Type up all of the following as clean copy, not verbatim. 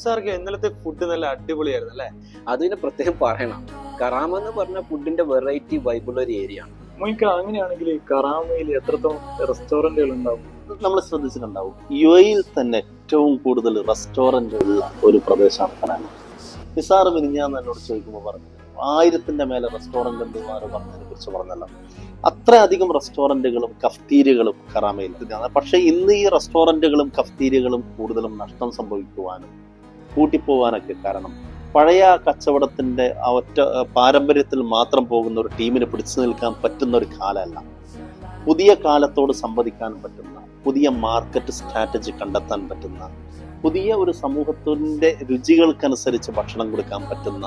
സാർക്ക് ഇന്നലത്തെ ഫുഡ് നല്ല അടിപൊളിയായിരുന്നു അല്ലേ? അതിന് പ്രത്യേകം പറയണം. കറാമ എന്ന് പറഞ്ഞ ഫുഡിന്റെ വെറൈറ്റി വൈബുള്ള ഒരു ഏരിയ ആണ്. മോനിക്ക, അങ്ങനെയാണെങ്കിൽ കറാമയിൽ എത്രത്തോളം റെസ്റ്റോറന്റുകൾ ഉണ്ടാവും? നമ്മൾ ശ്രദ്ധിച്ചിട്ടുണ്ടാവും, യുഎഇയിൽ തന്നെ ഏറ്റവും കൂടുതൽ റെസ്റ്റോറന്റ് ഉള്ള ഒരു പ്രദേശമാണ് കറാമ. നിസാർ മിനിഞ്ഞാന്ന് എന്നോട് ചോദിക്കുമ്പോൾ പറഞ്ഞു 1000ന്റെ മേലെ റെസ്റ്റോറന്റ് ഉണ്ടെന്ന് പറഞ്ഞതിനെ കുറിച്ച് പറഞ്ഞല്ലോ. അത്രയധികം റെസ്റ്റോറന്റുകളും കഫ്തീരിയകളും കറാമയിൽ. പക്ഷെ ഇന്ന് ഈ റെസ്റ്റോറന്റുകളും കഫ്തീരിയകളും കൂടുതലും നഷ്ടം സംഭവിക്കുവാനും കൂട്ടിപ്പോവാനൊക്കെ കാരണം പഴയ കച്ചവടത്തിന്റെ ആ ഒറ്റ പാരമ്പര്യത്തിൽ മാത്രം പോകുന്ന ഒരു ടീമിന് പിടിച്ചു നിൽക്കാൻ പറ്റുന്ന ഒരു കാലമല്ല. പുതിയ കാലത്തോട് സംവദിക്കാൻ പറ്റുന്ന, പുതിയ മാർക്കറ്റ് സ്ട്രാറ്റജി കണ്ടെത്താൻ പറ്റുന്ന, പുതിയ ഒരു സമൂഹത്തിന്റെ രുചികൾക്കനുസരിച്ച് ഭക്ഷണം കൊടുക്കാൻ പറ്റുന്ന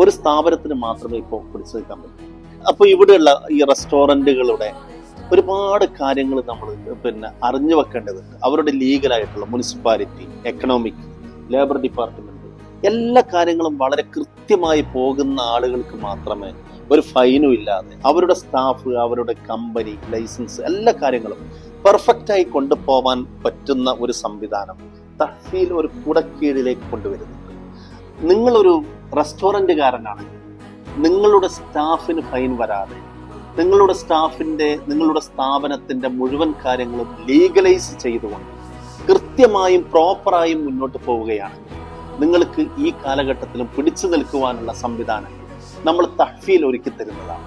ഒരു സ്ഥാപനത്തിന് മാത്രമേ ഇപ്പോൾ പിടിച്ചു നിൽക്കാൻ പറ്റൂ. അപ്പൊ ഇവിടെയുള്ള ഈ റെസ്റ്റോറന്റുകളുടെ ഒരുപാട് കാര്യങ്ങൾ നമ്മൾ അറിഞ്ഞു വെക്കേണ്ടതുണ്ട്. അവരുടെ ലീഗലായിട്ടുള്ള മുനിസിപ്പാലിറ്റി, എക്കണോമിക്, ലേബർ ഡിപ്പാർട്ട്മെന്റ്, എല്ലാ കാര്യങ്ങളും വളരെ കൃത്യമായി പോകുന്ന ആളുകൾക്ക് മാത്രമേ ഒരു ഫൈനും ഇല്ലാതെ അവരുടെ സ്റ്റാഫ്, അവരുടെ കമ്പനി, ലൈസൻസ്, എല്ലാ കാര്യങ്ങളും പെർഫെക്റ്റായി കൊണ്ടുപോകാൻ പറ്റുന്ന ഒരു സംവിധാനം തഹ്ഫീൽ ഒരു കുടക്കീഴിലേക്ക് കൊണ്ടുവരുന്നുണ്ട്. നിങ്ങളൊരു റെസ്റ്റോറൻറ്റുകാരനാണെങ്കിൽ നിങ്ങളുടെ സ്റ്റാഫിന് ഫൈൻ വരാതെ നിങ്ങളുടെ സ്ഥാപനത്തിന്റെ മുഴുവൻ കാര്യങ്ങളും ലീഗലൈസ് ചെയ്തുകൊണ്ട് കൃത്യമായും പ്രോപ്പറായും മുന്നോട്ട് പോവുകയാണെങ്കിൽ നിങ്ങൾക്ക് ഈ കാലഘട്ടത്തിലും പിടിച്ചു നിൽക്കുവാനുള്ള സംവിധാനങ്ങൾ നമ്മൾ തഹ്ഫീൽ ഒരുക്കി തരുന്നതാണ്.